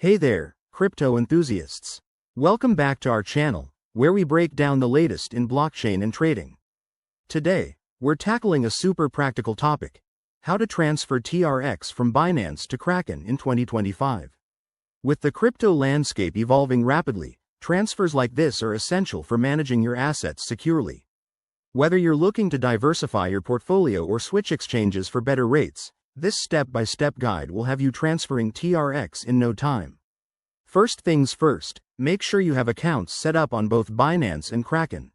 Hey there, crypto enthusiasts. Welcome back to our channel, where we break down the latest in blockchain and trading. Today, we're tackling a super practical topic: how to transfer TRX from Binance to Kraken in 2025. With the crypto landscape evolving rapidly, transfers like this are essential for managing your assets securely. Whether you're looking to diversify your portfolio or switch exchanges for better rates, this step-by-step guide will have you transferring TRX in no time. First things first, make sure you have accounts set up on both Binance and Kraken.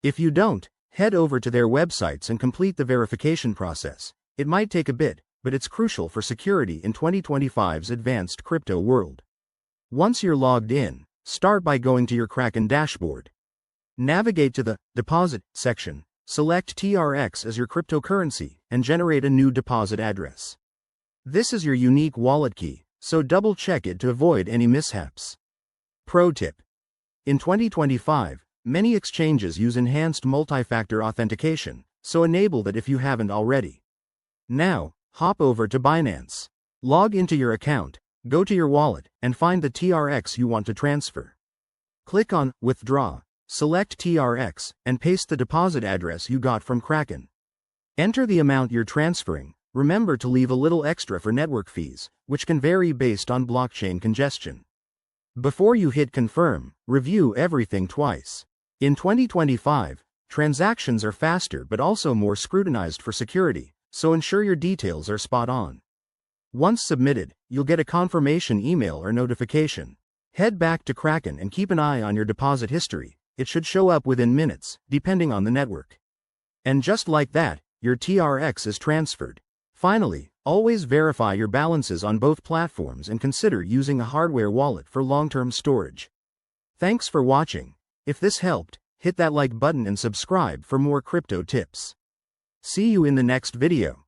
If you don't, head over to their websites and complete the verification process. It might take a bit, but it's crucial for security in 2025's advanced crypto world. Once you're logged in, start by going to your Kraken dashboard. Navigate to the Deposit section. Select TRX as your cryptocurrency, and generate a new deposit address. This is your unique wallet key, so double-check it to avoid any mishaps. Pro tip: in 2025, many exchanges use enhanced multi-factor authentication, so enable that if you haven't already. Now, hop over to Binance. Log into your account, go to your wallet, and find the TRX you want to transfer. Click on Withdraw. Select TRX, and paste the deposit address you got from Kraken. Enter the amount you're transferring. Remember to leave a little extra for network fees, which can vary based on blockchain congestion. Before you hit confirm, review everything twice. In 2025, transactions are faster but also more scrutinized for security, so ensure your details are spot on. Once submitted, you'll get a confirmation email or notification. Head back to Kraken and keep an eye on your deposit history. It should show up within minutes, depending on the network. And just like that, your TRX is transferred. Finally, always verify your balances on both platforms and consider using a hardware wallet for long-term storage. Thanks for watching. If this helped, hit that like button and subscribe for more crypto tips. See you in the next video.